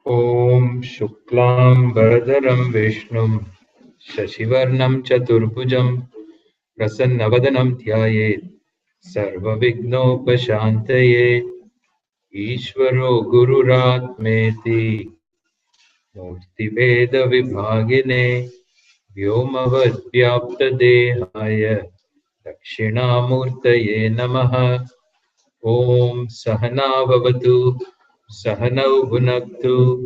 Om Shuklam Varadaram Vishnum Shashivarnam Chaturbhujam Prasannavadanam Dhyayet Sarva Vignopashantaye Ishvaro Gururatmeti Murti Veda Vibhagine Vyomavad Vyapta Dehaya Dakshinamurtaye Namaha Om Sahana Bhavatu Sahanau Bhunaktu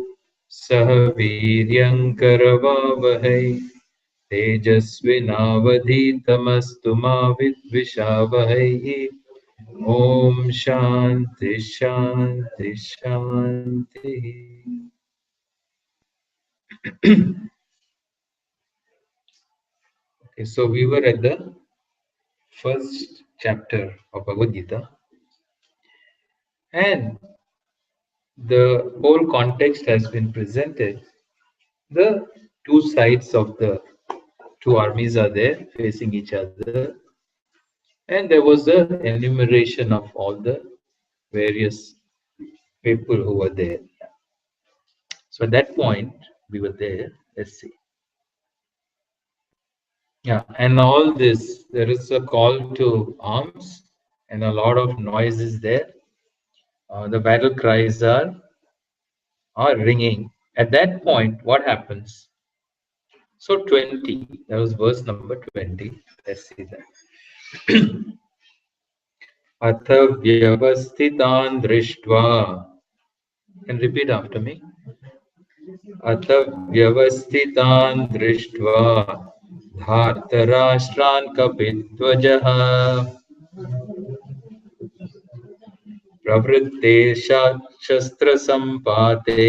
Sah Viryankaravavahai Tejasvinavadhitamastu ma vidvishavahai Om Shanti Shanti Shanti. Okay, so we were at the first chapter of Bhagavad Gita, and the whole context has been presented. The two sides of the two armies are there facing each other, and there was a enumeration of all the various people who were there. So at that point, we were there. Let's see. Yeah, and all this, there is a call to arms, and a lot of noise is there. The battle cries are ringing. At that point, what happens? So 20, that was verse number 20. Let's see that. अथ व्यवस्थितान् दृष्ट्वा, and repeat after me. अथ व्यवस्थितान् दृष्ट्वा धार्तराष्ट्रान् कपिध्वजः प्रवृत्ते शस्त्रसम्पाते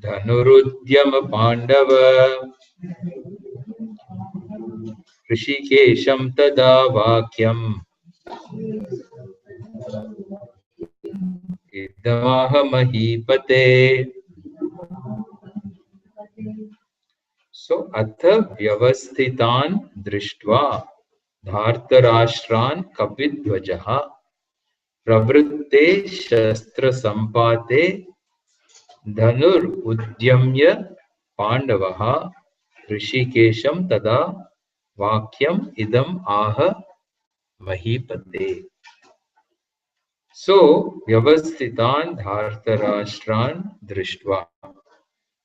धनुरुद्यम पाण्डव ऋषिकेशं तदा वाक्यम् इदमाह महीपते. So अथ व्यवस्थितान् दृष्ट्वा धार्तराष्ट्रान् कपिध्वजः प्रवृत्ते शस्त्रसम्पाते धनुरुद्यम्य पाण्डवः ऋषिकेशं तदा वाक्यम् इदम् आह महीपते. So vyavasthitan dhartarashtran drishtva.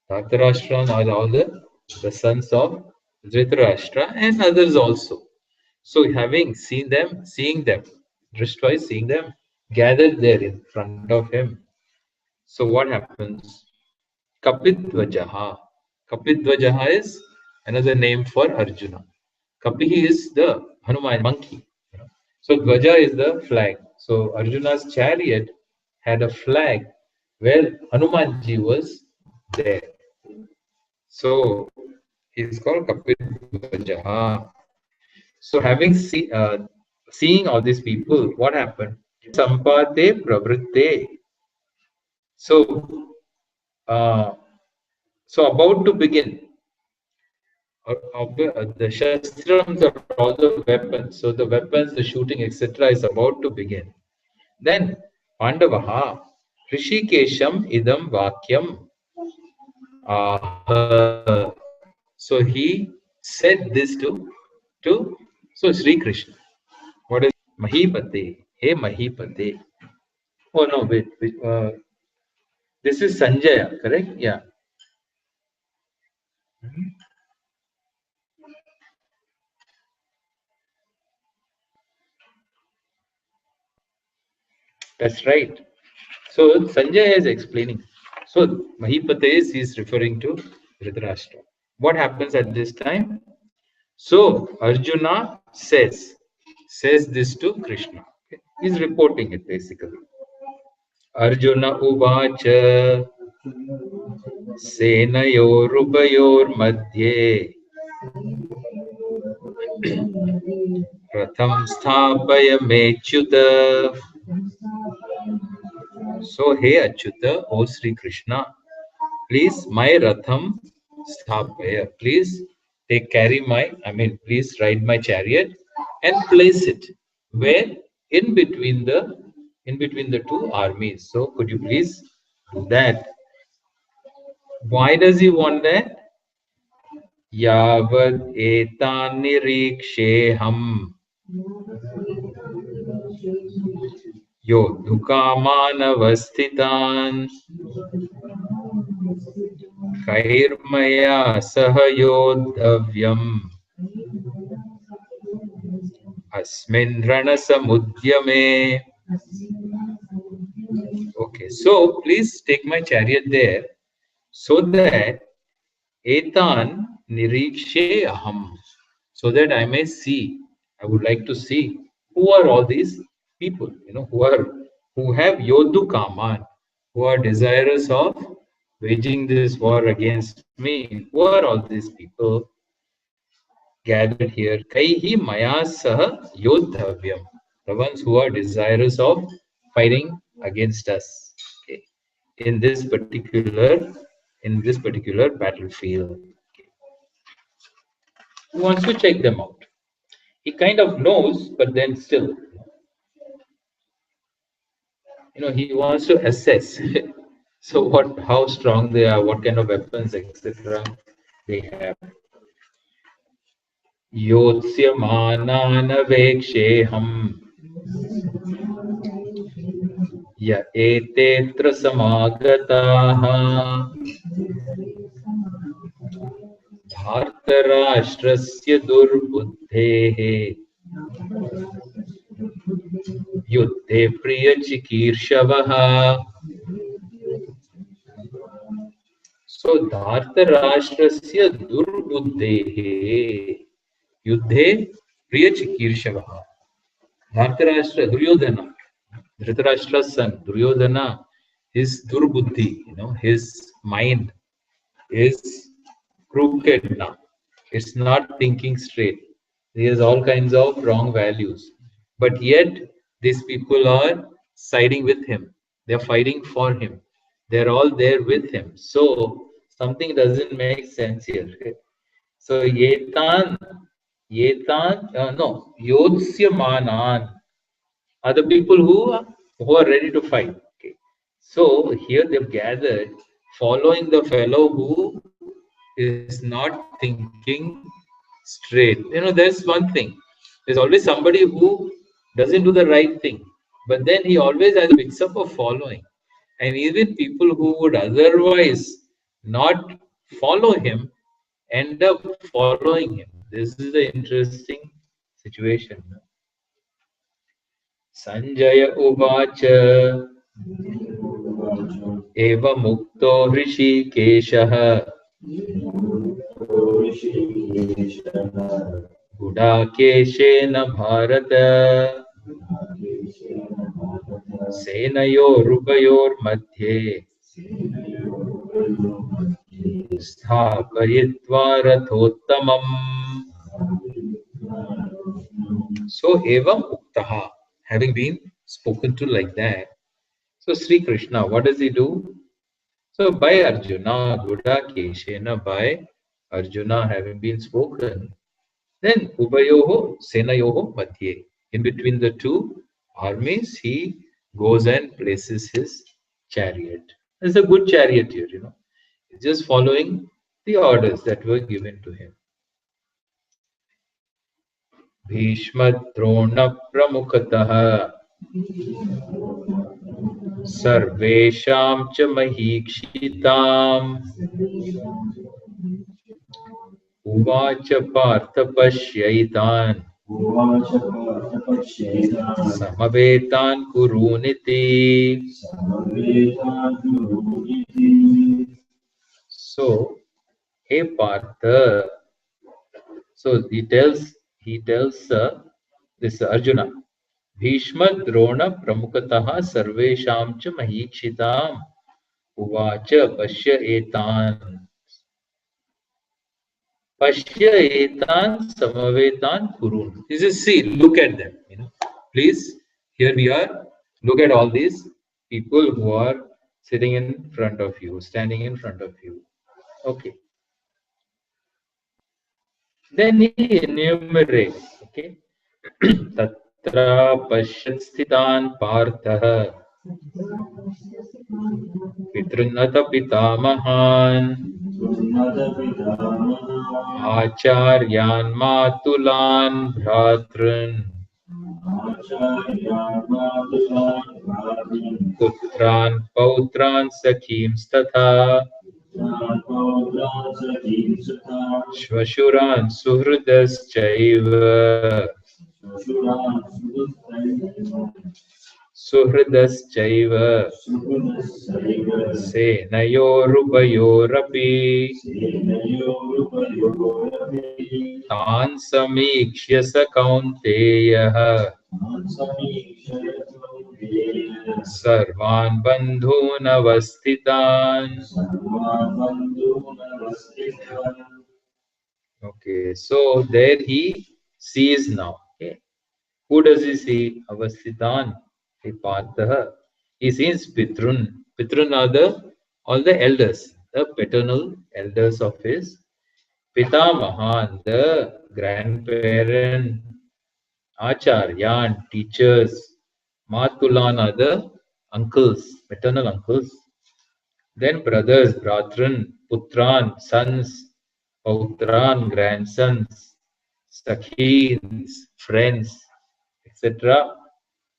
Dhartarashtran are all the sons of Dhritarashtra and others also. So having seeing them, drishtva is seeing them gathered there in front of him. So what happens? Kapidvajaha. Kapidvajaha is another name for Arjuna. Kapihi is the Hanuman monkey. So Dvaja is the flag. So Arjuna's chariot had a flag where Hanumanji was there. So he's called Kapidvajaha. So having seeing all these people, what happened? Sampate pravritte. So about to begin. The shastrams are all the weapons. So the weapons, the shooting, etc. is about to begin. Then Pandavaha Rishikesham idam vakyam. So he said this to Sri Krishna. What is Mahipate? Hey Mahipate. Oh no, wait. This is Sanjaya, correct? Yeah. That's right. So Sanjaya is explaining. So Mahipate is referring to Dhritarashtra. What happens at this time? So Arjuna says this to Krishna. Okay. He's reporting it basically. Arjuna uvacha senayorubayor madhye ratham sthapaya mechyuta. So hey Achyuta, O Sri Krishna, please my ratham sthapaya, please please ride my chariot and place it where? In between the in between the two armies. So could you please do that? Why does he want that? Yavad etan niriksheham योद्धुकामानवस्थितान् कैर्मया सह योद्धव्यम् अस्मिन् रणसमुद्यमे. Okay, so please take my chariot there so that etan nirikshe aham, so that I may see. I would like to see who are all these people, who have yodhu kaman, who are desirous of waging this war against me. Who are all these people gathered here? Kaihi maya saha yodhavyam, the ones who are desirous of fighting against us. Okay. In this particular battlefield. Okay. Who wants to check them out? He kind of knows, but then still, he wants to assess. So how strong they are, what kind of weapons, etc. they have. Yotsyamanaanaveksheham ya etetra samagataha bhartarashtrasya durbuddhehe युद्धे प्रियचिकीर्षवः. So धार्तराष्ट्रस्य दुर्बुद्धेः युद्धे प्रियचिकीर्षवः. Dhartarashtra, Duryodhana, Dhritarashtra's son, Duryodhana, his durbuddhi, his mind is crooked now. It's not thinking straight. He has all kinds of wrong values. But yet, these people are siding with him. They're fighting for him. They're all there with him. So, something doesn't make sense here. So, Yodsya are the people who are ready to fight. Okay. So, here they've gathered following the fellow who is not thinking straight. There's one thing. There's always somebody who doesn't do the right thing, but then he always has a mix-up of following. And even people who would otherwise not follow him end up following him. This is the interesting situation. Sanjaya Uvacha Eva Mukto Hrishikeshaha Gudakeshena Bharata Senayorupayor Madhye Sthapayitva Rathottamam. So Evam Uktaha, having been spoken to like that. So Sri Krishna, what does he do? So by Arjuna, Gudakeshena, by Arjuna having been spoken, then Ubayoho Senayoho Madhye, in between the two armies, he goes and places his chariot. It's a good chariot here, He's just following the orders that were given to him. Bhishmadrona Pramukataha Sarvesham cha Mahikshitam Uvacha Partha Pashyaitan Samavetan Kuruniti. So, hey Partha, so he tells this Arjuna, Bhishma Drona Pramukataha Sarvesham cha Mahikshitam Uvacha Pashya etan Samavetan Kurun. He says, see, look at them. Please, here we are. Look at all these people who are sitting in front of you, standing in front of you. Okay. Then he enumerates, okay, तत्र पश्यत् स्थितान् पार्थः पितृन्नत पितामहान् आचार्यान् मातुलान् भ्रातॄन् पुत्रान् पौत्रान् सखींस्तथा श्वशुरान् सुहृदश्चैव सुहृदश्चैव सेनयोरुभयोरपि तान् समीक्ष्य स कौन्तेयः सर्वान् बन्धूनवस्थितान्. Okay, so there he sees now. Okay. Who does he see? Avasthitan, Partha. He sees Pitrun. Pitrun are all the elders, the paternal elders of his Pitamahan, the grandparent, Acharyan, teachers, Matulan are the uncles, paternal uncles. Then brothers, brethren, putran, sons, pautran, grandsons, sakhis, friends, etc.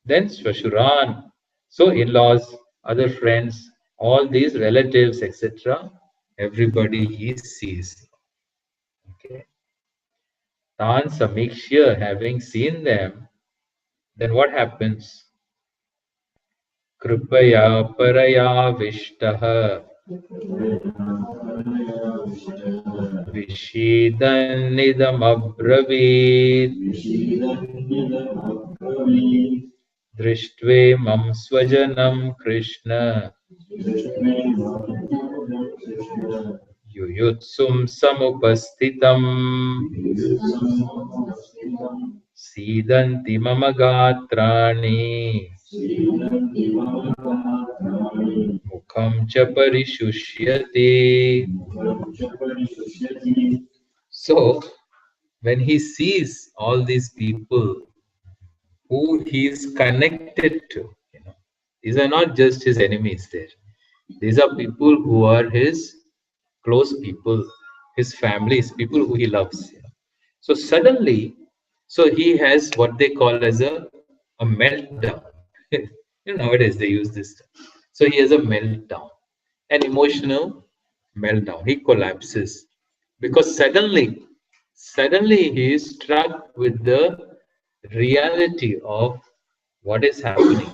Then swashuran, so in-laws, other friends, all these relatives, etc. Everybody he sees. Okay. Tan samikshya, having seen them, then what happens? Kripaya paraya vishtaha विषीदन्निदमब्रवीत् दृष्ट्वेमं स्वजनं कृष्ण युयुत्सुं समुपस्थितम् सीदन्ति मम गात्राणि मुखं च परिशुष्यति. So when he sees all these people who he is connected to, these are not just his enemies there. These are people who are his close people, his families, people who he loves. So suddenly, so he has what they call as a meltdown. Nowadays they use this term. So he has a meltdown, an emotional meltdown. He collapses because suddenly he is struck with the reality of what is happening.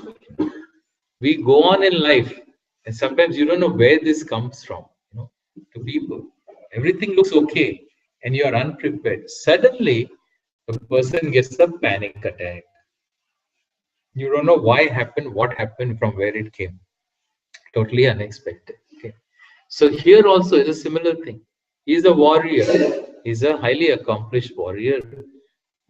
We go on in life, and sometimes you don't know where this comes from. To people, everything looks okay, and you are unprepared. Suddenly, the person gets a panic attack. You don't know why happened, what happened, from where it came. Totally unexpected. Okay. So here also is a similar thing. He's a warrior. He's a highly accomplished warrior.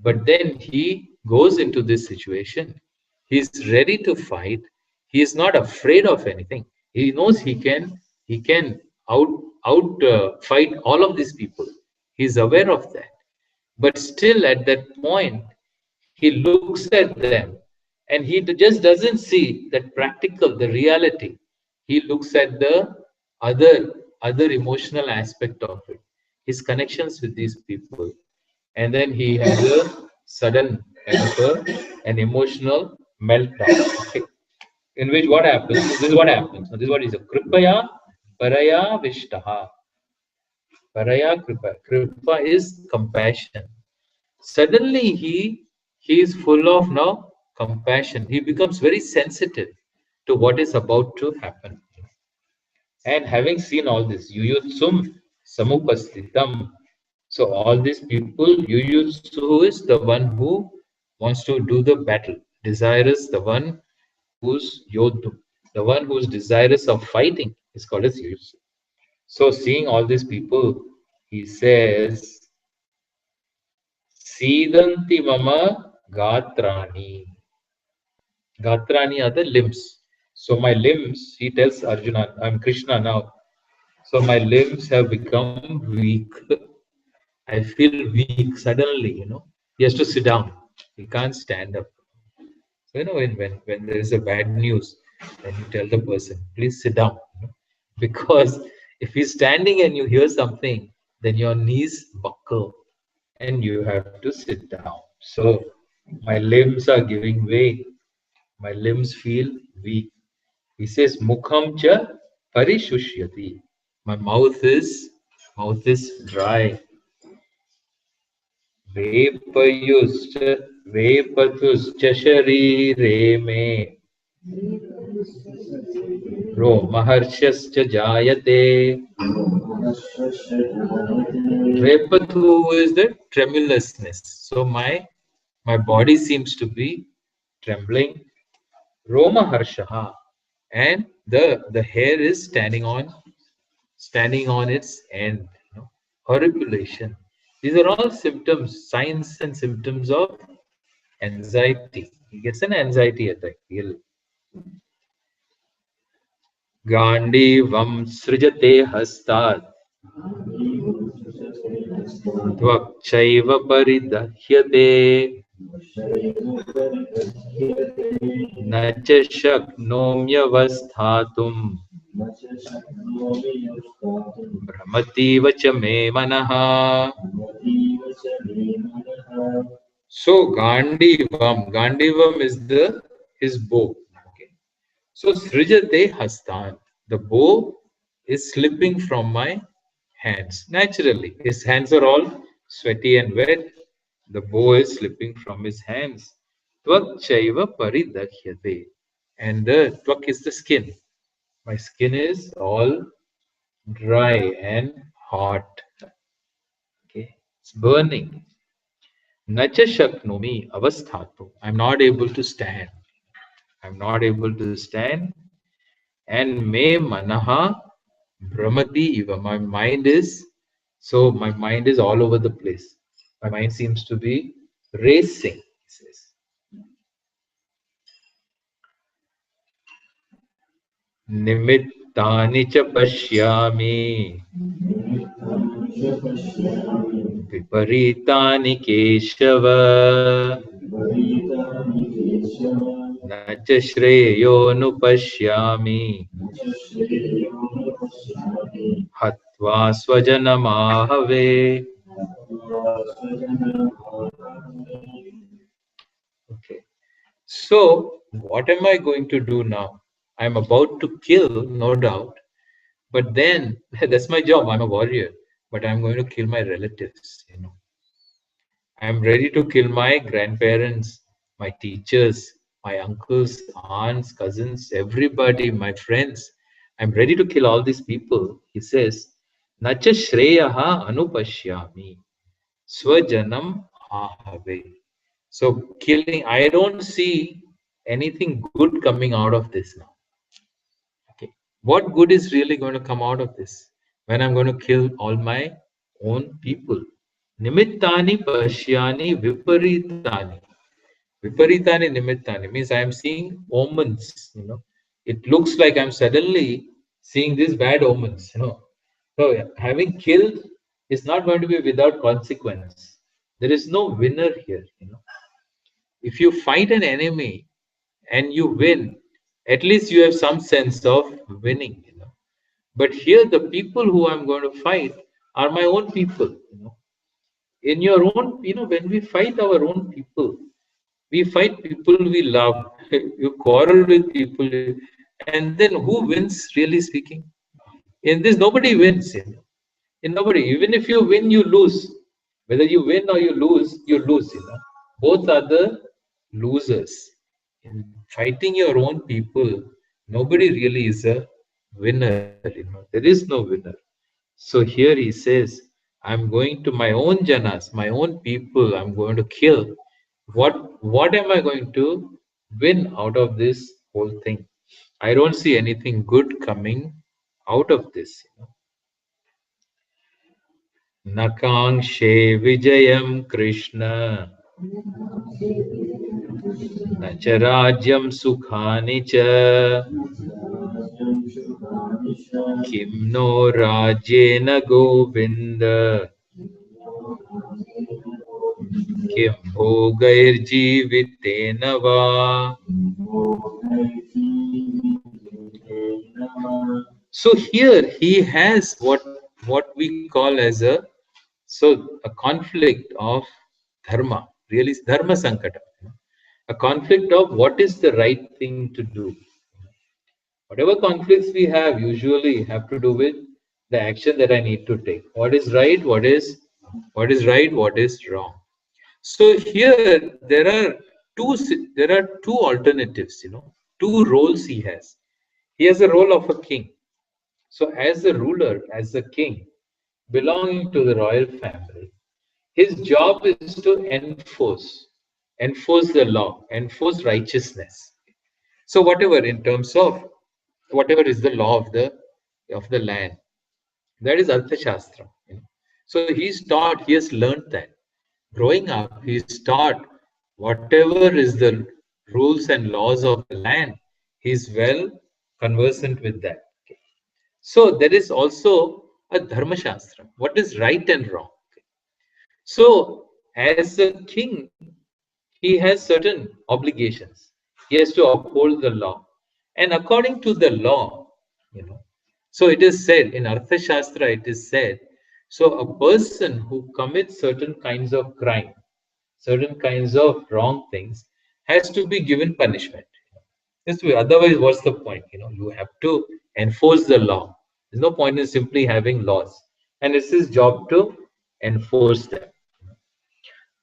But then he goes into this situation. He's ready to fight. He is not afraid of anything. He knows he can fight all of these people. He's aware of that. But still at that point, he looks at them and he just doesn't see that practical, the reality. He looks at the other emotional aspect of it, his connections with these people. And then he has a sudden an emotional meltdown. Okay. In which what happens? This is what happens. This is what is a kripaya paraya vishtaha. Paraya kripa. Kripa is compassion. Suddenly he is full of now compassion. He becomes very sensitive to what is about to happen. And having seen all this, yuyutsum samupasthitam. So all these people, yuyutsu is the one who wants to do the battle. Desirous, the one who's yodhu, the one who's desirous of fighting is called as yuyutsu. So seeing all these people, he says, Sidanti mama gatrani. Gatrani are the limbs. So my limbs, he tells Arjuna, I'm Krishna now. So my limbs have become weak. I feel weak suddenly, He has to sit down. He can't stand up. So, when there is a bad news, then you tell the person, please sit down. Because if he's standing and you hear something, then your knees buckle and you have to sit down. So, my limbs are giving way. My limbs feel weak. He says, Mukham cha parishushyati. My mouth is dry. Vepayuscha vepatuscha sharire me romaharshascha jayate. Vepatu is the tremulousness. So my body seems to be trembling. Romaharshaha, and the hair is standing on its end. Horripilation. These are all symptoms, signs and symptoms of anxiety. He gets an anxiety attack. Gandivam srijate hastat tvakchaiva paridahyate na cha shaknomyavasthatum brahmativa cha me manaha. So Gandivam is his bow. Okay. So Srijate Hastan, the bow is slipping from my hands. Naturally, his hands are all sweaty and wet. The bow is slipping from his hands. Tvak Chaiva Paridakhyate. And the tvak is the skin. My skin is all dry and hot. Okay. It's burning. Nacha Shaknomi Avasthatu. I'm not able to stand. I'm not able to stand. And me manaha brahmati iva. My mind is all over the place. My mind seems to be racing, he says. Nimittani cha pashyami viparitani keshava na cha shreyo nupashyami hatva swajanamahave. Okay. So, what am I going to do now? I'm about to kill, no doubt. But then, that's my job. I'm a warrior. But I'm going to kill my relatives. I'm ready to kill my grandparents, my teachers, my uncles, aunts, cousins, everybody, my friends. I'm ready to kill all these people. He says, Nacha Shreyaha Anupashyami Swajanam Ahave. So killing, I don't see anything good coming out of this now. Okay. What good is really going to come out of this when I'm going to kill all my own people? Nimittani pashyani viparitani. Viparitani nimittani means I am seeing omens. It looks like I'm suddenly seeing these bad omens. So having killed is not going to be without consequence. There is no winner here. If you fight an enemy and you win, at least you have some sense of winning. But here, the people who I'm going to fight are my own people. In your own, when we fight our own people, we fight people we love. You quarrel with people, and then who wins, really speaking? In this, nobody wins. In nobody, even if you win, you lose. Whether you win or you lose. Both are the losers. In fighting your own people, nobody really is a winner. There is no winner. So here he says, I'm going to my own janas, my own people, I'm going to kill. What am I going to win out of this whole thing? I don't see anything good coming out of this. Nakangshe Vijayam Krishna Nacharajyam Sukhani Cha Kim no Rajena Govinda Kim bhogairjivitena va. So here he has what we call as a conflict of dharma, really dharma sankata, a conflict of what is the right thing to do. Whatever conflicts we have usually have to do with the action that I need to take. What is right, what is wrong. So here there are two alternatives, two roles he has. He has the role of a king. So as a ruler, as a king, belonging to the royal family, his job is to enforce the law, enforce righteousness. So whatever in terms of whatever is the law of the land, that is Arthashastra. So he's taught, he has learned that. Growing up, he's taught whatever is the rules and laws of the land, he's well conversant with that. So there is also a Dharma Shastra, what is right and wrong. So as a king, he has certain obligations. He has to uphold the law. And according to the law, so it is said in Arthashastra, it is said, so a person who commits certain kinds of crime, certain kinds of wrong things, has to be given punishment. Otherwise, what's the point? You have to enforce the law. There's no point in simply having laws. And it's his job to enforce them.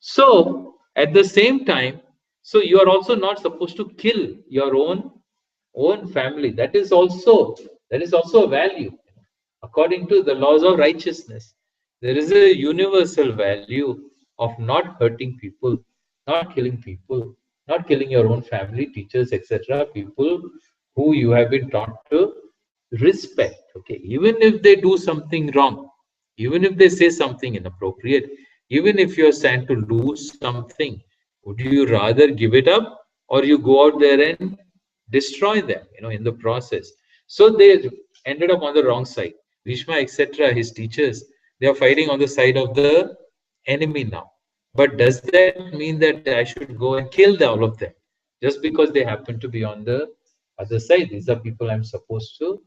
So at the same time, so you are also not supposed to kill your own family. That is also a value. According to the laws of righteousness, there is a universal value of not hurting people, not killing your own family, teachers, etc. People who you have been taught to respect. Okay, even if they do something wrong, even if they say something inappropriate, even if you're stand to lose something, would you rather give it up or you go out there and destroy them, in the process? So they ended up on the wrong side. Bhishma, etc., his teachers, they are fighting on the side of the enemy now. But does that mean that I should go and kill all of them just because they happen to be on the other side? These are people I'm supposed to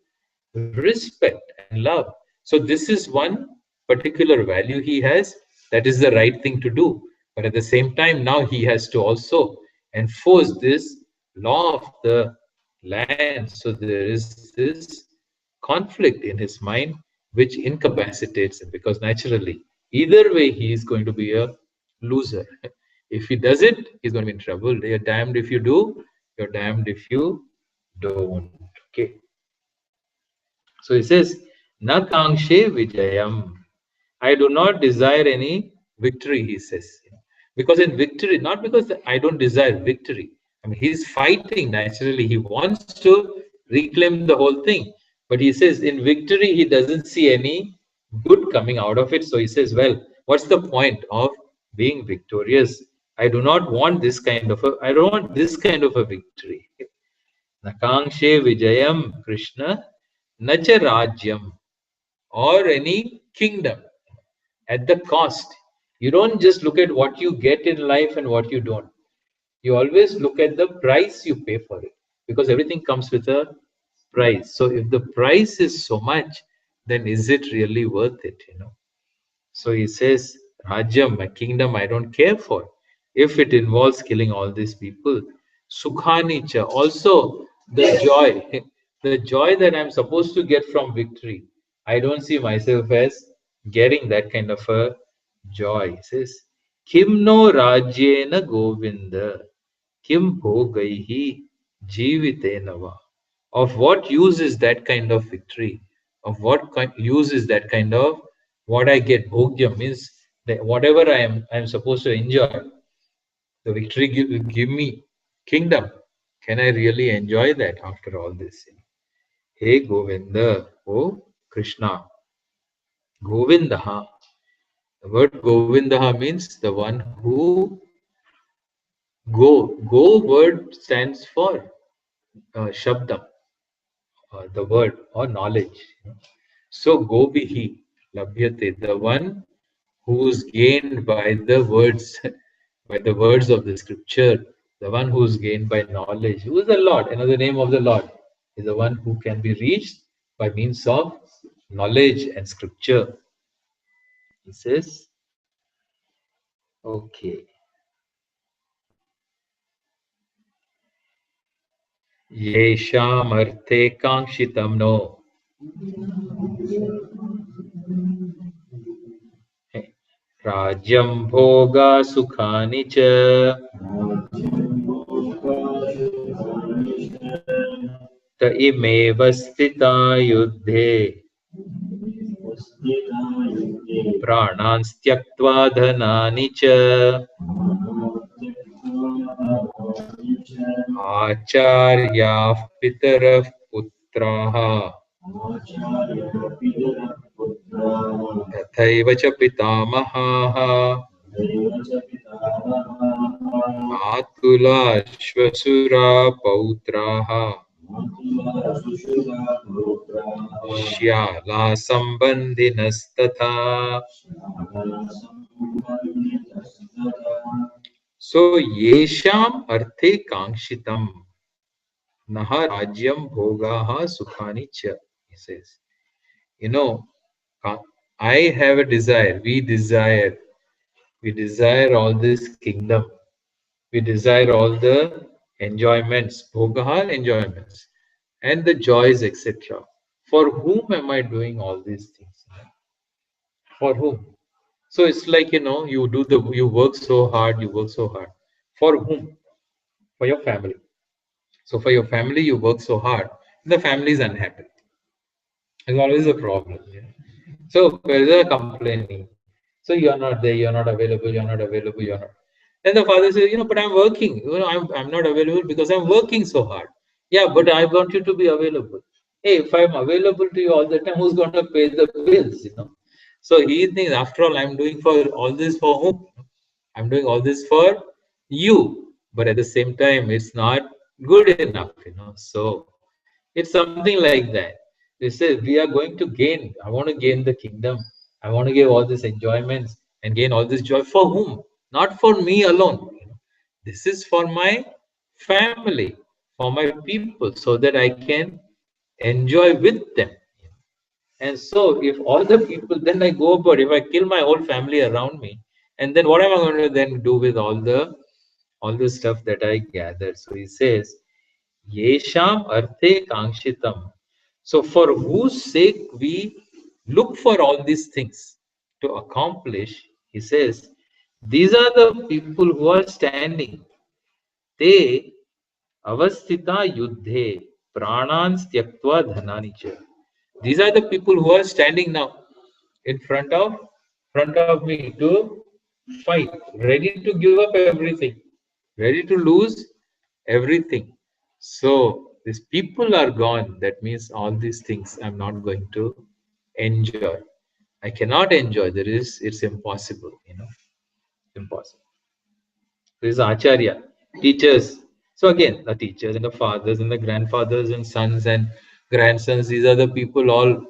respect and love. So this is one particular value he has. That is the right thing to do. But at the same time, now he has to also enforce this law of the land. So there is this conflict in his mind which incapacitates him, because naturally, either way, he is going to be a loser. If he does it, he's going to be in trouble. You're damned if you do, you're damned if you don't. Okay. So he says, Na kangshe vijayam. I do not desire any victory, he says. Because in victory, not because I don't desire victory. I mean, he's fighting naturally. He wants to reclaim the whole thing. But he says in victory, he doesn't see any good coming out of it. So he says, well, what's the point of being victorious? I don't want this kind of a victory. Nakangshe Vijayam Krishna Nacha Rajyam, or any kingdom at the cost. You don't just look at what you get in life and what you don't. You always look at the price you pay for it, because everything comes with a price. So if the price is so much, then is it really worth it? So he says, Rajyam, a kingdom I don't care for, if it involves killing all these people. Sukhanicha, also the joy, the joy that I'm supposed to get from victory. I don't see myself as getting that kind of a joy. He says, Kim no Rajyena Govinda, Kim Bhogaihi Jivitenava. Of what use is that kind of victory? Of what use is that kind of what I get? Bhogya means that whatever I am supposed to enjoy. The victory give me kingdom. Can I really enjoy that after all this? Hey Govinda, oh Krishna, Govindaha. The word Govindaha means the one who go. Go word stands for Shabdam, the word or knowledge. So Gobihi Labhyate, the one who's gained by the words, by the words of the scripture, the one who is gained by knowledge. Who is the Lord? Another name of the Lord is the one who can be reached by means of knowledge and scripture. He says, okay. Yeshamarte kangshitam no. Rajyam bhoga sukhani cha ta imeva stita yuddhe प्राणान् त्यक्त्वा धनानि च आचार्याः पितरः पुत्राः तथैव च पितामहाः मातुला श्वशुरा पौत्राः श्याला सम्बन्धिनस्तथा. So yesham arthe kangshitam naha rajyam bhogaha sukhani cha. He says, you know, I have a desire, we desire all this kingdom, we desire all the enjoyments, bhogaha, enjoyments, and the joys, etc. For whom am I doing all these things? For whom? So it's like, you work so hard. For whom? For your family. So for your family, you work so hard. The family is unhappy. There's always a problem. So they're complaining. So you're not there, you're not available, you're not available, you're not. Then the father says, but I'm working. I'm not available because I'm working so hard. Yeah, but I want you to be available. Hey, if I'm available to you all the time, who's going to pay the bills? So he thinks, after all, I'm doing for all this for whom? I'm doing all this for you. But at the same time, it's not good enough. So it's something like that. They say we are going to gain. I want to gain the kingdom. I want to give all these enjoyments and gain all this joy. For whom? Not for me alone. This is for my family, for my people, so that I can enjoy with them. And so if all the people, then I go about, if I kill my whole family around me, and then what am I going to then do with all the stuff that I gathered? So he says, Yesham arthe kangshitam. So for whose sake we look for all these things to accomplish, he says, these are the people who are standing. Te avastita yuddhe pranans tyaktva dhanani cha. These are the people who are standing now in front of me to fight, ready to give up everything, ready to lose everything. So these people are gone. That means all these things I'm not going to enjoy. I cannot enjoy. It's impossible. Impossible. This is Acharya, teachers. So again, the teachers and the fathers and the grandfathers and sons and grandsons, these are the people all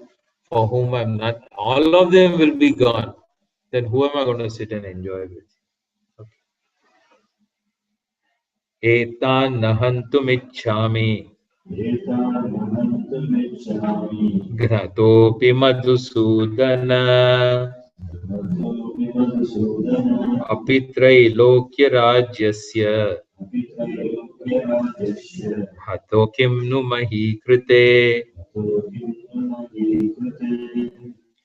for whom I'm not, all of them will be gone. Then who am I going to sit and enjoy with? Etan nahantumichhami gratopi madhusudana apitrailokya rajyasya hato kim nu mahi krite.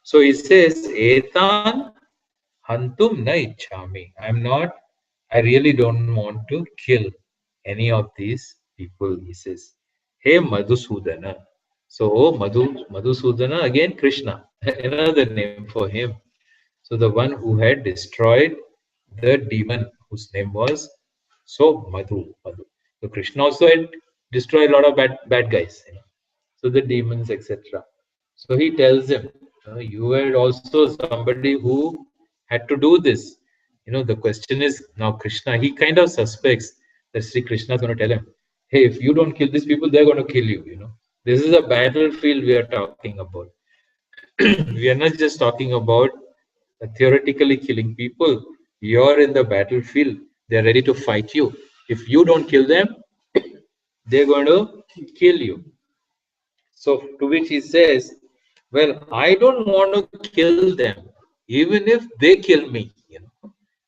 So he says, Etan hantum na ichhami. I really don't want to kill any of these people. He says, Hey Madhusudana. So Madhusudana, again Krishna, another name for him. So the one who had destroyed the demon whose name was Madhu. So Krishna also had destroyed a lot of bad guys. So the demons, etc. So he tells him, you had also somebody who had to do this. The question is now Krishna, he kind of suspects that Sri Krishna is going to tell him, hey, if you don't kill these people, they're going to kill you. This is a battlefield we are talking about. We are not just talking about theoretically killing people. You're in the battlefield. They're ready to fight you. If you don't kill them, they're going to kill you. So to which he says, well, I don't want to kill them, even if they kill me.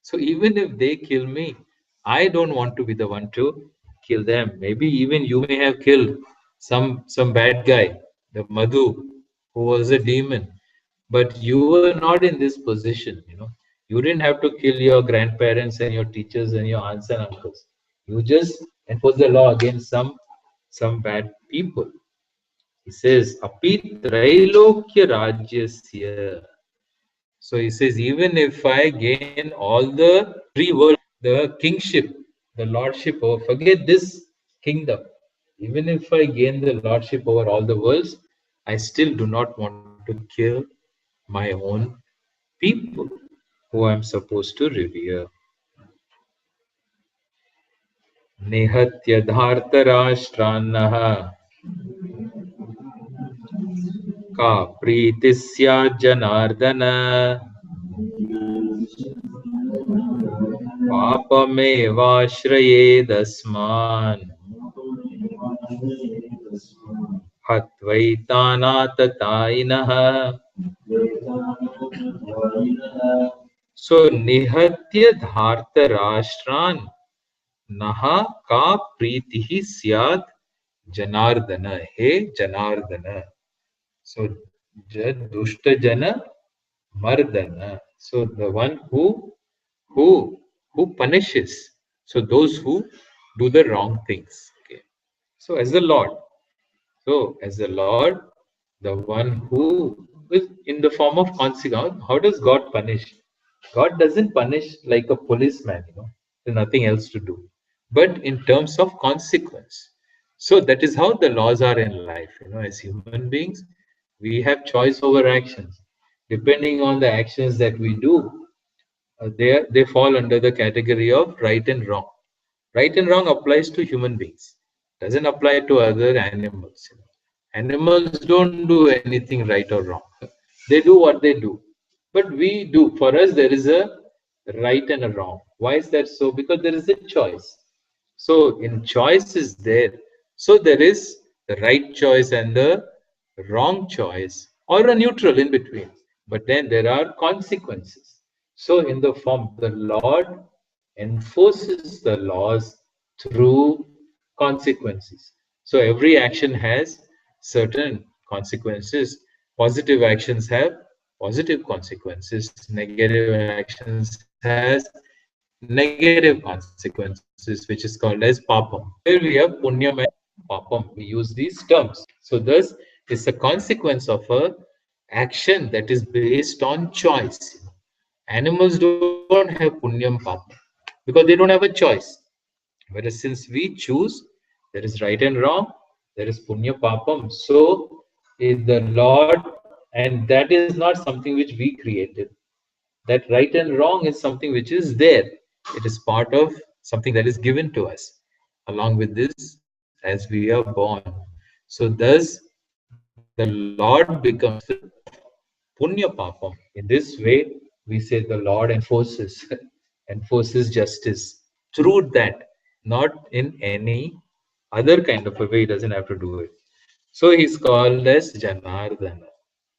So even if they kill me, I don't want to be the one to kill them. Maybe even you may have killed some bad guy, the Madhu, who was a demon. But you were not in this position. You didn't have to kill your grandparents and your teachers and your aunts and uncles. You just enforce the law against some bad people. He says, Api Trailokya Rajyasya. So he says, even if I gain all the three worlds, the kingship, the lordship over, forget this kingdom. Even if I gain the lordship over all the worlds, I still do not want to kill my own people who I'm supposed to revere. Nihatya dhartarashtranaha का प्रीतिस्या Janardan पापमेवाश्रयेदस्मान् हत्वैतानाततायिनः. So nihatya dhartarashtraन् naha ka pritihi syat janardana. He janardana. So dushta jana mardana. So the one who punishes. So those who do the wrong things. Okay. So as the Lord. So as the Lord, the one who is in the form of consequence. How does God punish? God doesn't punish like a policeman. There's nothing else to do. But in terms of consequence. So that is how the laws are in life. As human beings, we have choice over actions. Depending on the actions that we do, they fall under the category of right and wrong. Right and wrong applies to human beings, doesn't apply to other animals. Animals don't do anything right or wrong. They do what they do. But we do. For us, there is a right and a wrong. Why is that so? Because there is a choice. So in choice is there. So there is the right choice and the wrong choice, or a neutral in between. But then there are consequences. So in the form, the Lord enforces the laws through consequences. So every action has certain consequences. Positive actions have positive consequences. Negative actions has negative consequences, which is called as papam. Here we have punyam and papam. We use these terms. So thus, it's a consequence of a action that is based on choice. Animals don't have punyam papam because they don't have a choice. Whereas since we choose, there is right and wrong, there is punya papam. So the Lord, and that is not something which we created. That right and wrong is something which is there. It is part of something that is given to us along with this as we are born. So thus the Lord becomes the punya papam. In this way, we say the Lord enforces enforces justice through that, not in any other kind of a way. He doesn't have to do it. So he's called as Janardana,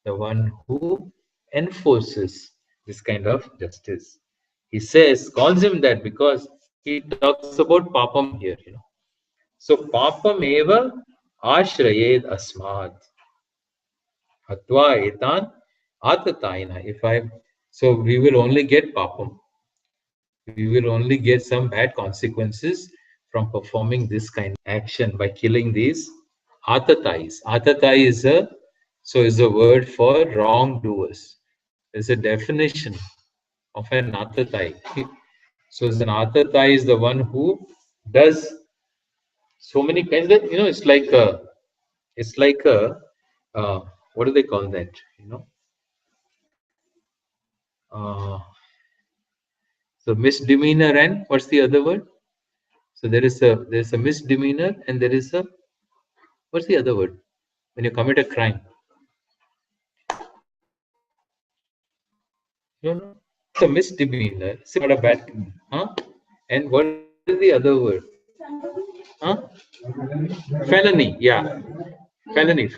the one who enforces this kind of justice. He says, calls him that because he talks about papam here. So papam eva ashrayed asmad hatva etan atataina. If I so we will only get papam. We will only get some bad consequences from performing this kind of action by killing these atatais. Atatai is a word for wrongdoers. There's a definition of an atatai. So an atatai is the one who does so many kinds that it's like a what do they call that? Uh, so misdemeanor and what's the other word? So there's a misdemeanor and there is a what's the other word? When you commit a crime. No, it's a misdemeanor. It's not a bad, huh? And what is the other word? Huh? Felony. Yeah. Felony.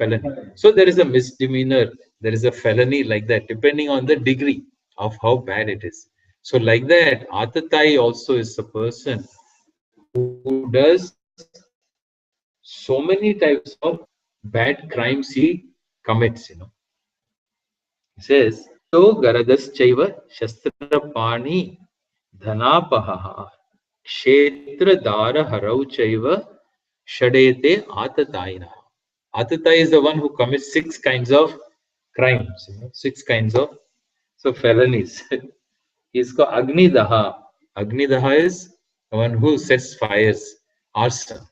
So there is a misdemeanor, there is a felony like that, depending on the degree of how bad it is. So like that, Atatai also is a person who does so many types of bad crimes he commits, He says, So Garadas Chaiva Shastrapani Dhanapaha Kshetra Dara Harau Chaiva Shadete Atataina. Atatai is the one who commits six kinds of crimes, six kinds of felonies. He's called Agni Daha. Agni Daha is the one who sets fires, arson.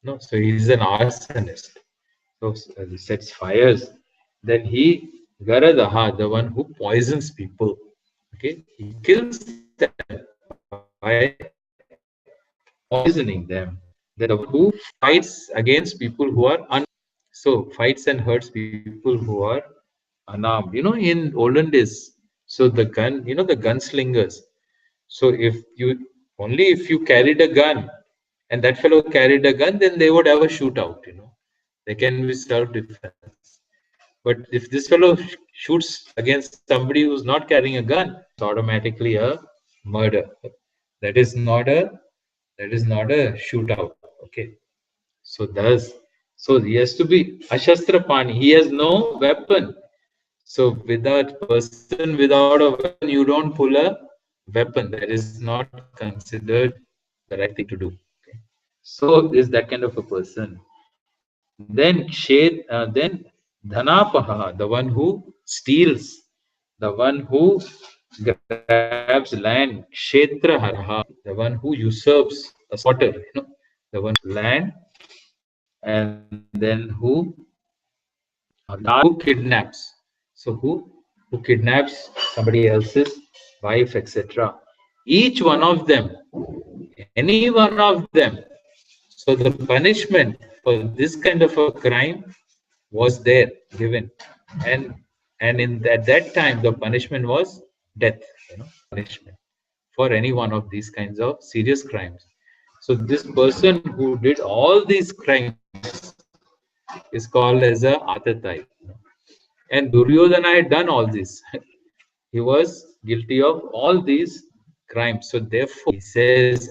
No, so he's an arsonist. So he sets fires. Then he Garadaha, the one who poisons people. Okay, he kills them by poisoning them. Then the one who fights against people who are so fights and hurts people who are unarmed. In olden days, so the gun, the gunslingers. So if you carried a gun and that fellow carried a gun, then they would have a shootout. There can be self-defense. But if this fellow shoots against somebody who's not carrying a gun, it's automatically a murder. That is not a shootout. Okay. So he has to be ashastra pani. He has no weapon. So without person without a weapon, you don't pull a weapon. That is not considered the right thing to do. Okay. So is that kind of a person. Then Dhanapaha, the one who steals, the one who grabs land, Kshetra Haraha, the one who usurps a squatter, the one land, and then who kidnaps. So who kidnaps somebody else's wife, etc. Each one of them, any one of them. So the punishment for this kind of a crime was there given, and at that time the punishment was death. Punishment for any one of these kinds of serious crimes. So this person who did all these crimes is called as a Atatai. And Duryodhana had done all this. He was guilty of all these crimes. So therefore, he says,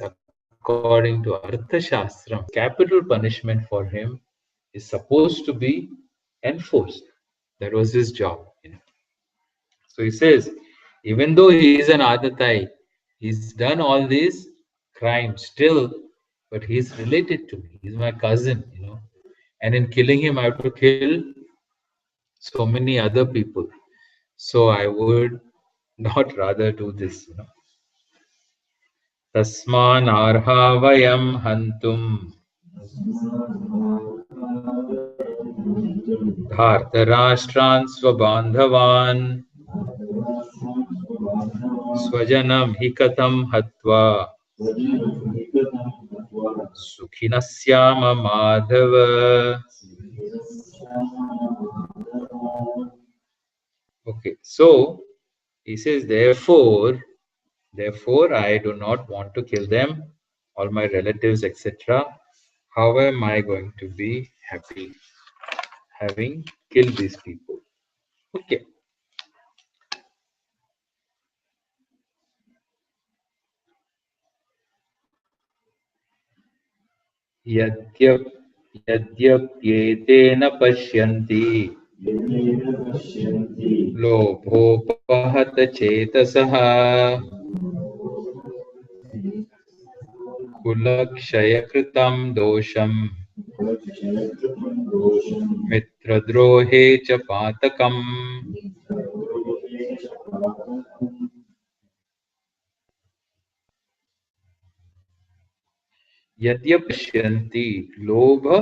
according to Arthashastram, capital punishment for him is supposed to be enforced. That was his job. So he says, even though he is an Adatai, he's done all these crimes still, but he's related to me. He's my cousin, And in killing him, I have to kill so many other people. So I would not rather do this, Tasman arha vayam hantum dhartarashtran svabandhavan swajanam hikatam hatva sukhinasyama madhava. Okay, so he says, therefore, I do not want to kill them, all my relatives, etc. How am I going to be happy having killed these people? Okay. Yadyap yadyapyetena pashyanti lobhopahata chetasaha kulakshayakritam dosham mitradrohe cha patakam. Yadyapashyanti lobha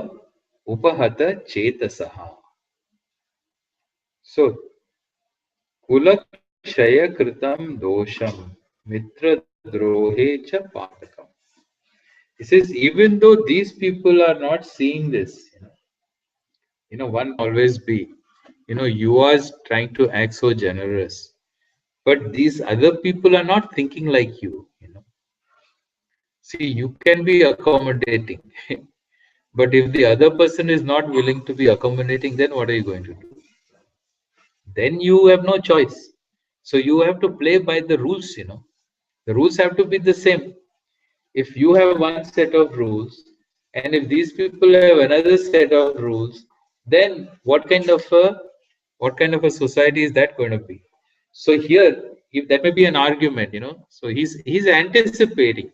upahata chetasaha. So, kulakshaya kritam dosham mitra drohe cha patakam. He says, even though these people are not seeing this, one always be, you are trying to act so generous, but these other people are not thinking like you, See, you can be accommodating, but if the other person is not willing to be accommodating, then what are you going to do? Then you have no choice. So you have to play by the rules, The rules have to be the same. If you have one set of rules, and if these people have another set of rules, then what kind of a society is that going to be? So here, if that may be an argument, So he's anticipating.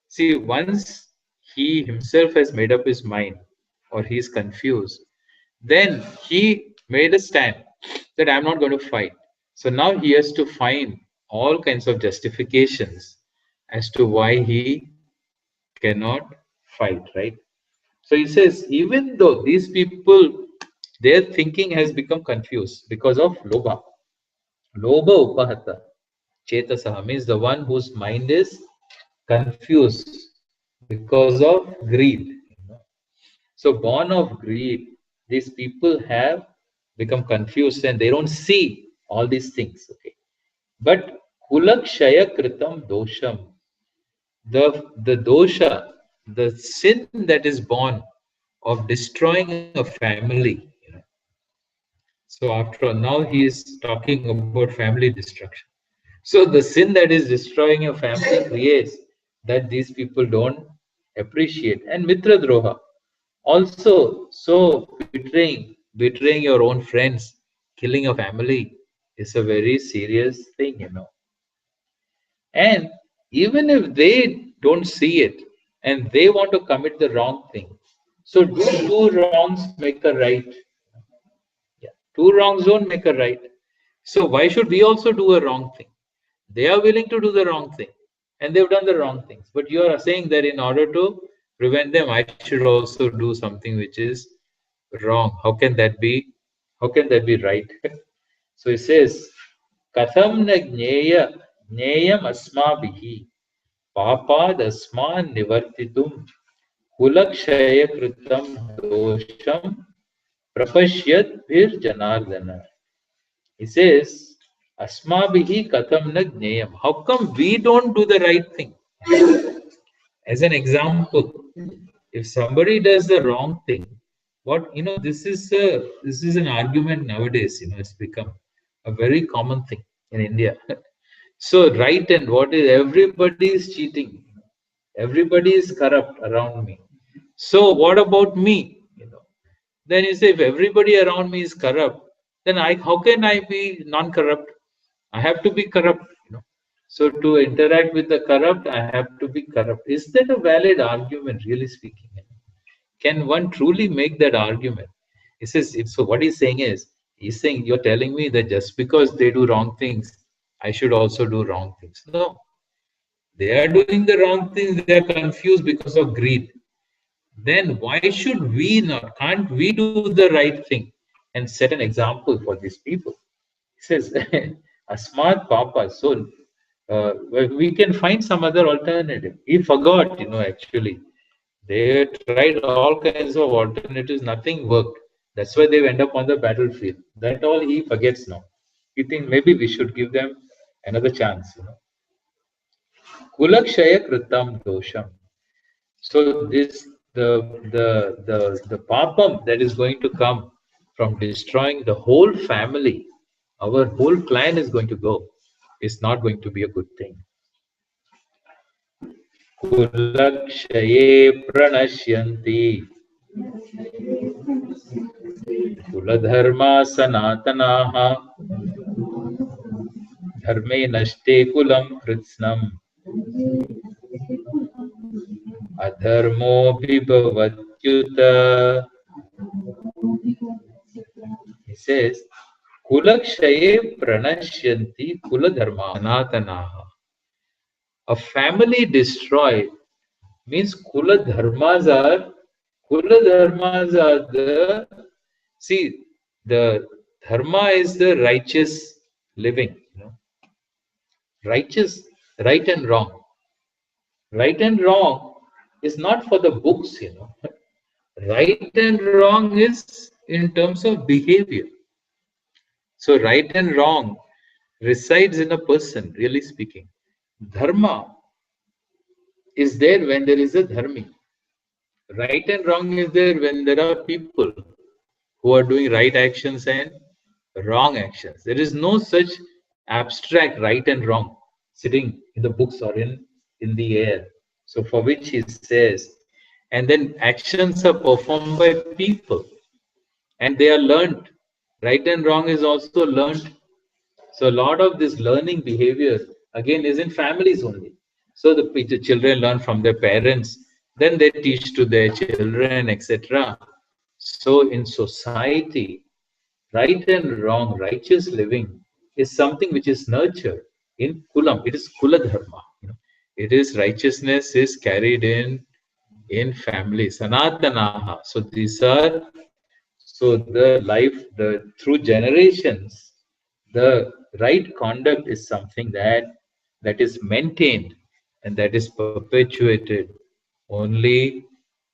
See, once he himself has made up his mind, or he's confused, then he made a stand that I'm not going to fight. So now he has to find all kinds of justifications as to why he cannot fight, right? So he says, even though these people, their thinking has become confused because of Lobha. Lobha upahata. Chetasaha means the one whose mind is confused because of greed. So born of greed, these people have become confused and they don't see all these things. Okay. But kulakshaya kritam dosham, the dosha, the sin that is born of destroying a family. So after all, now he is talking about family destruction. So the sin that is destroying a family creates that these people don't appreciate. And mitra droha also, so betraying your own friends, killing a family is a very serious thing. And even if they don't see it and they want to commit the wrong thing, so do two wrongs make a right? Yeah. Two wrongs don't make a right. So why should we also do a wrong thing? They are willing to do the wrong thing and they've done the wrong things. But you are saying that in order to prevent them, I should also do something which is wrong. How can that be? How can that be right? So it says, Katham na jneyam asmabihi papad asman nivartitum kulakshaya kritam dosham prapashyat vir janardana. He says, Asmabihi katham na jneyam. How come we don't do the right thing? As an example, if somebody does the wrong thing, this is an argument nowadays. It's become a very common thing in India. So right and what is everybody is cheating, everybody is corrupt around me. So what about me? Then you say if everybody around me is corrupt, then how can I be non-corrupt? I have to be corrupt. So to interact with the corrupt, I have to be corrupt. Is that a valid argument, really speaking? Can one truly make that argument? He says, so what he's saying, you're telling me that just because they do wrong things, I should also do wrong things. No, they are doing the wrong things, they are confused because of greed. Then why should we not? Can't we do the right thing and set an example for these people? He says, Asmat Papa, so we can find some other alternative. He forgot, actually. They tried all kinds of alternatives, nothing worked. That's why they went up on the battlefield. That all he forgets now. He thinks maybe we should give them another chance. Kulakshaya kritam dosham. So this the papam that is going to come from destroying the whole family, our whole clan is going to go. It's not going to be a good thing. Kulakshaye pranashyanti kuladharma sanatanaha dharme nashte kulam kritsnam adharmo bhibhavatyuta. He says, Kulakshaye pranashyanti kuladharma sanatanaha. A family destroyed means kula dharmas are the, see, the dharma is the righteous living. Righteous, right and wrong. Right and wrong is not for the books. Right and wrong is in terms of behavior. So right and wrong resides in a person, really speaking. Dharma is there when there is a dharmi. Right and wrong is there when there are people who are doing right actions and wrong actions. There is no such abstract right and wrong sitting in the books or in the air. So for which he says, and then actions are performed by people and they are learned. Right and wrong is also learned. So a lot of this learning behavior again is in families only. So the children learn from their parents, then they teach to their children, etc. So in society, right and wrong, righteous living is something which is nurtured in kulam. It is kula dharma. It is righteousness is carried in family. Sanatanaha. So these are so the life the through generations, the right conduct is something that is maintained and that is perpetuated only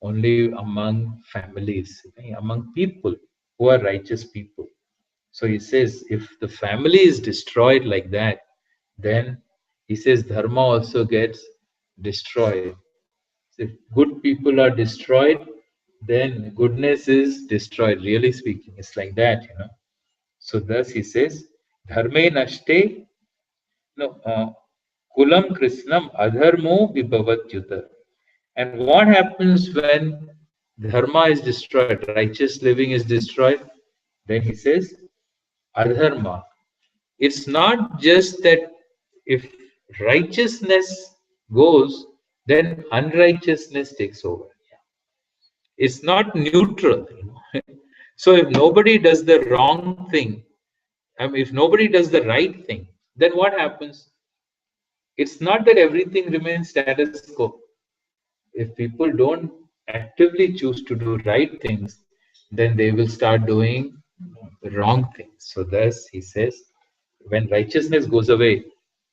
only among families, among people who are righteous people. So he says, if the family is destroyed like that, then he says dharma also gets destroyed. If good people are destroyed, then goodness is destroyed. Really speaking, it's like that. So thus he says, dharme nashte no kulam krishnam adharmo vibhavatyuta. And what happens when dharma is destroyed, righteous living is destroyed? Then he says, adharma. It's not just that if righteousness goes, then unrighteousness takes over. It's not neutral. So if nobody does the wrong thing, I mean, if nobody does the right thing, then what happens? It's not that everything remains status quo. If people don't actively choose to do right things, then they will start doing wrong things. So thus he says, when righteousness goes away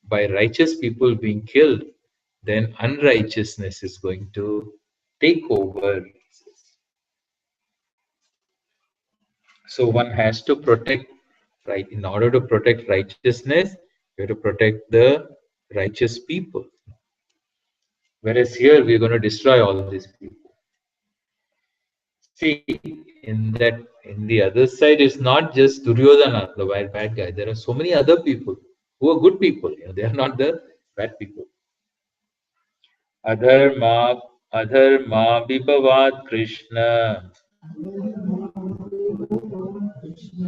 by righteous people being killed, then unrighteousness is going to take over. So one has to protect, right? In order to protect righteousness, you have to protect the righteous people. Whereas here we're going to destroy all these people. See, in the other side, it's not just Duryodhana, the bad guy. There are so many other people who are good people. They are not the bad people. Adharma, adharma vibhavat Krishna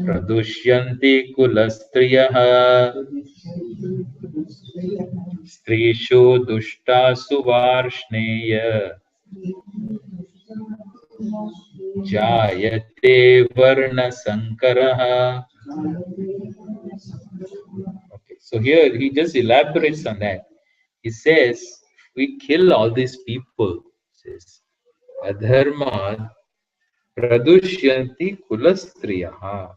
pradushyanti kulastriyah स्त्रीषु दुष्टासु वार्ष्णेय जायते वर्णसंकरः. Okay, so here he just elaborates on that. He says, we kill all these people. Says, adharma pradushyanti kulastriyaha.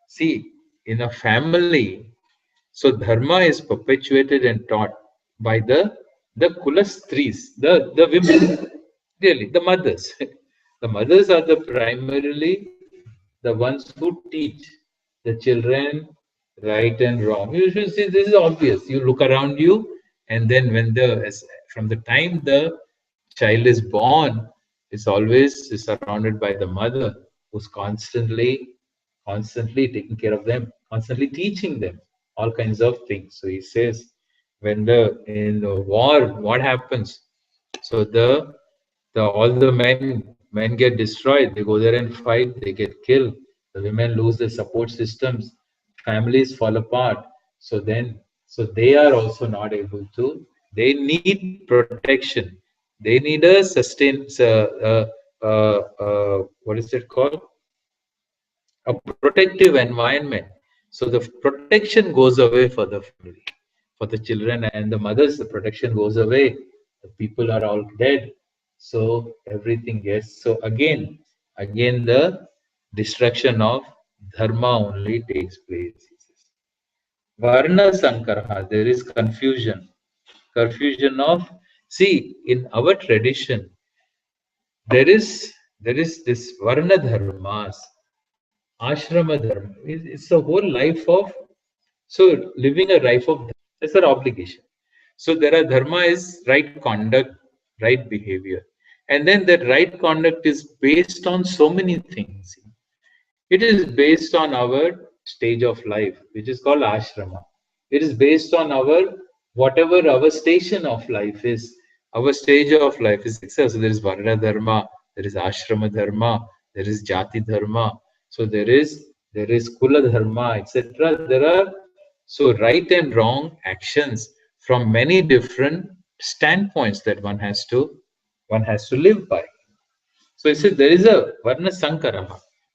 See, in a family, so dharma is perpetuated and taught by the kulastris, the women, really the mothers. The mothers are the primarily the ones who teach the children right and wrong. You should see this is obvious. You look around you, and then from the time the child is born, is always surrounded by the mother who's constantly taking care of them, constantly teaching them all kinds of things. So he says, when in the war, what happens? So the all the men get destroyed. They go there and fight. They get killed. The women lose their support systems. Families fall apart. So they are also not able to. They need protection. They need a what is it called? A protective environment. So the protection goes away for the family, for the children and the mothers. The protection goes away. The people are all dead. So everything gets. So again the destruction of dharma only takes place. Varna Sankara, there is confusion. Confusion of, see, in our tradition, there is this Varna dharmas, ashrama dharma. It's a whole life of, so living a life of, that's our obligation. So there are dharma is right conduct, right behavior. And then that right conduct is based on so many things. It is based on our stage of life, which is called ashrama. It is based on our whatever our station of life is. Our stage of life is success. So there is varna dharma, there is ashrama dharma, there is jati dharma. So there is kula dharma, etc. There are so right and wrong actions from many different standpoints that one has to live by. So it says there is a Varna Sankara.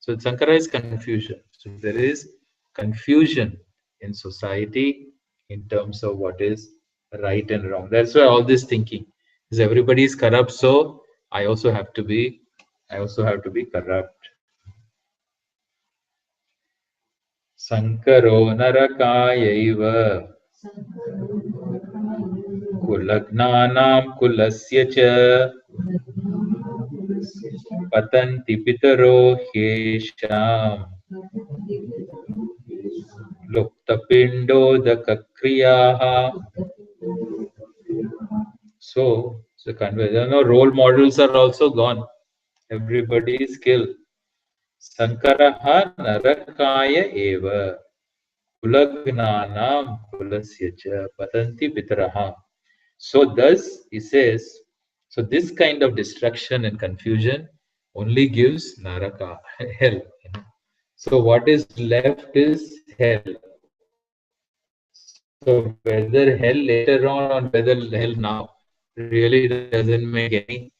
So Sankara is confusion. So there is confusion in society in terms of what is right and wrong. That's why all this thinking is everybody is corrupt. So I also have to be, I also have to be corrupt. Sankaro narakayaiva kulagnanam kulasya cha patanti pitaro hyesham Luktapindodakakriyaha. So convey. Role models are also gone. Everybody is killed. Sankaraha narakaya eva. Kulagnanam kulasyacha patanti pitaraha. So thus he says, so this kind of destruction and confusion only gives naraka, hell. So what is left is hell. So whether hell later on or whether hell now really doesn't make any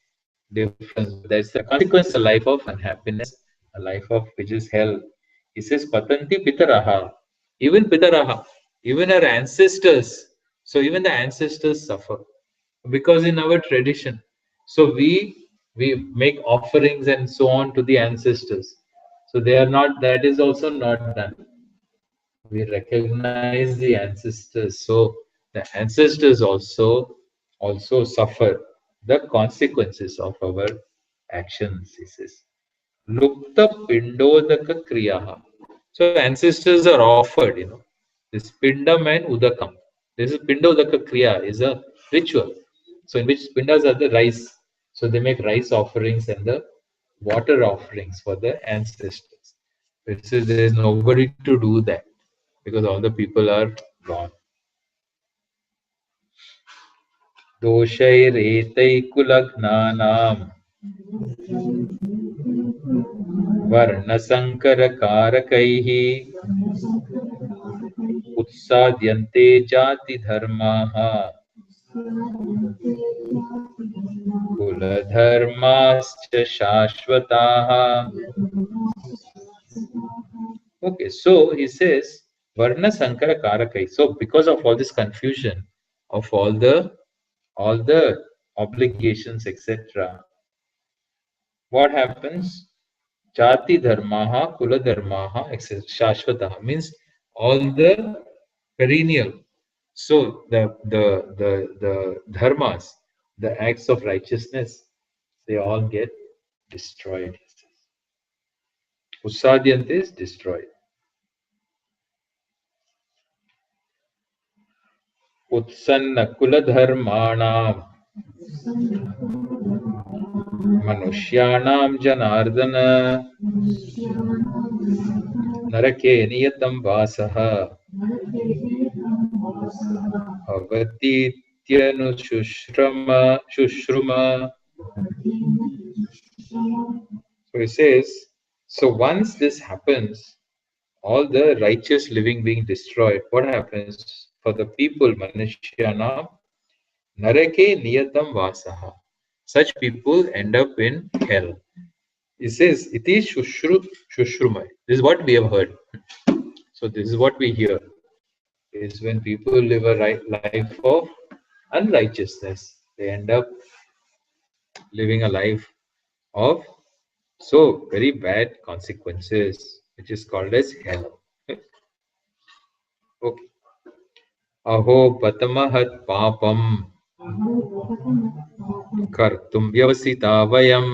difference. That's the consequence, a life of unhappiness, a life of which is hell. He says, Patanti Pitaraha. Even Pitaraha, even our ancestors. So even the ancestors suffer. Because in our tradition, so we make offerings and so on to the ancestors. So they are not, that is also not done. We recognize the ancestors, so the ancestors also suffer the consequences of our actions. He says lukta pindodaka kriyaha. So ancestors are offered, this pindam and udakam. This is pindodaka kriya is a ritual, so in which pindas are the rice, so they make rice offerings and the water offerings for the ancestors. It says there is nobody to do that because all the people are gone. Doshairetaikulaghnanam varnasankarakaihi utsadyante jati dharmaha kuladharmascha shashvataha. Okay, so he says Varna Sankara Karakai. So because of all this confusion of all the obligations, etc., what happens? Jati dharmaha, kula dharmaha, etc. Shashvataha means all the perennial. So the dharmas, the acts of righteousness, they all get destroyed. Usadyante is destroyed. उत्सन्न कुलधर्माणां मनुष्याणां जनार्दन नरके नियतं वासः शुश्रुम. So he says, so once this happens, all the righteous living being destroyed, what happens for the people? Manushyana narake niyatam vasaha. Such people end up in hell. He says, iti shushruma. This is what we have heard. So this is what we hear. Is when people live a life of unrighteousness, they end up living a life of so very bad consequences, which is called as hell. Okay. Aho patamahat papam kartum vyavasita vayam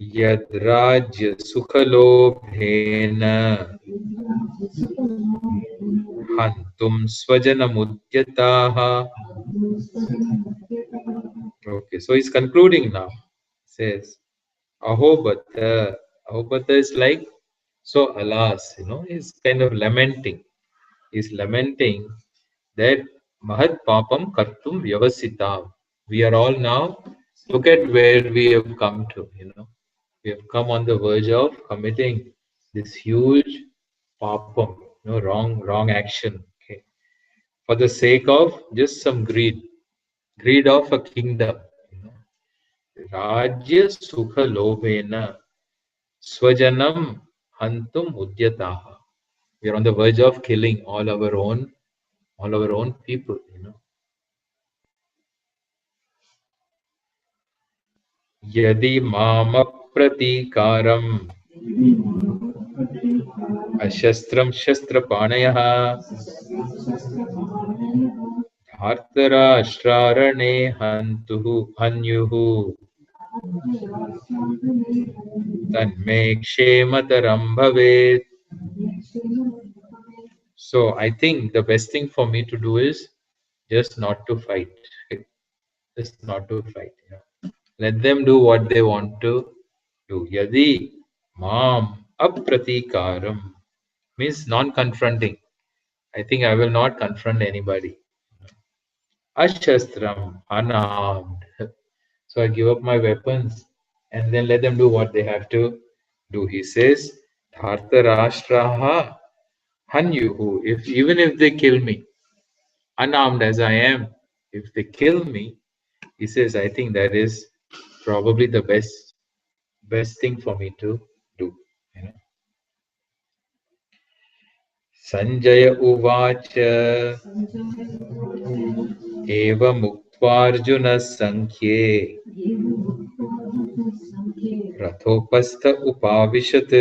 yad rajya sukhalobhena Hantum Swajanamudyataha. Okay, so he's concluding now. Says, Ahobata. Ahobata is like, so alas, he's kind of lamenting. He's lamenting that Mahat Papam Kartum Vyavasitam. We are all now, look at where we have come to. We have come on the verge of committing this huge papam, wrong action, okay, for the sake of just some greed of a kingdom. Rajya Sukha Lobhena Swajanam Hantum Udyataha. We are on the verge of killing all our own people. Yadi Mama Pratikaram Ashastram Shastrapanayah Dhartarashtrarane Hanyuhu Tanme Kshemataram Bhavet. So I think the best thing for me to do is just not to fight. Just not to fight. Let them do what they want to do. Yadi Mam Apratikaram means non-confronting. I think I will not confront anybody. Ashastram, unarmed. So I give up my weapons and then let them do what they have to do. He says, Dhartarashtraha Hanyuhu. Even if they kill me, unarmed as I am, if they kill me, he says, I think that is probably the best thing for me to do. Sanjaya Uvacha Eva Muktvarjuna Sankhye Rathopastha Upavishat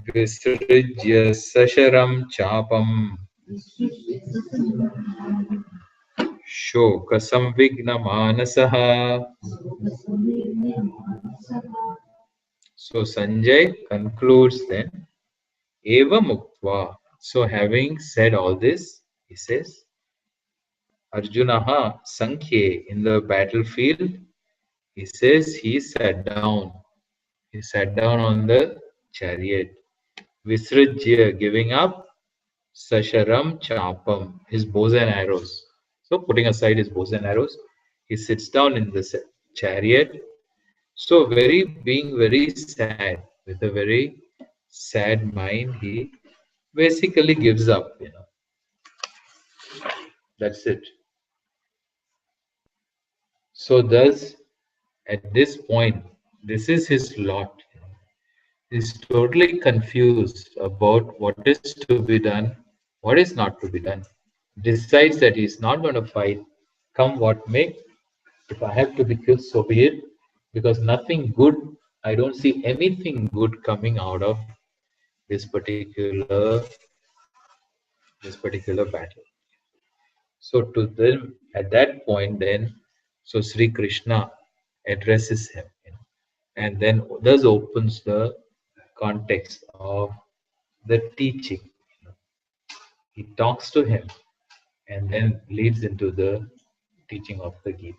Visrujya Sasharam Chapam Shoka Samvigna Manasaha. So Sanjay concludes then, Eva Muktva. So having said all this, he says, Arjunaha Sankhye, in the battlefield, he says he sat down. He sat down on the chariot. Visrajya, giving up Sasharam Chapam, his bows and arrows. So putting aside his bows and arrows, he sits down in the chariot. So being very sad, with a very sad mind, he basically gives up. That's it. So thus, at this point, this is his lot. He's totally confused about what is to be done, what is not to be done. Decides that he's not going to fight, come what may. If I have to be killed, so be it. Because nothing good, I don't see anything good coming out of this particular battle. So to them, at that point, then, so Sri Krishna addresses him, and then thus opens the context of the teaching. He talks to him and then leads into the teaching of the Gita.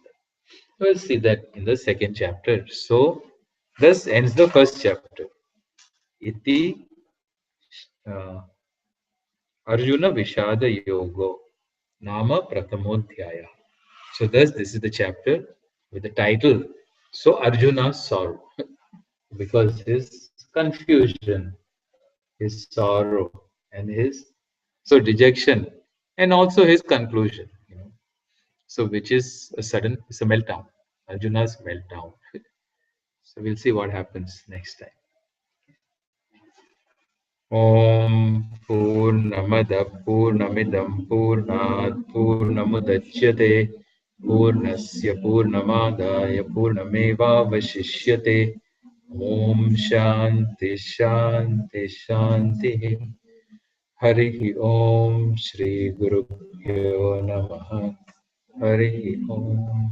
We'll see that in the second chapter. So, thus ends the first chapter. Iti Arjuna Vishada Yogo Nama Pratamodhyaya. So, thus this is the chapter with the title. So, Arjuna's sorrow, because his confusion, his sorrow, and his dejection, and also his conclusion. So, which is it's a meltdown, Arjuna's meltdown. So, we'll see what happens next time. Om Purnamada Purnamidam Purnat Purnamudachyate Purnasya Purnamadaya Purnameva Vashishyate. Om Shanti Shanti Shanti. Hari Om Shri Guru Pyo Namaha. Hari Om.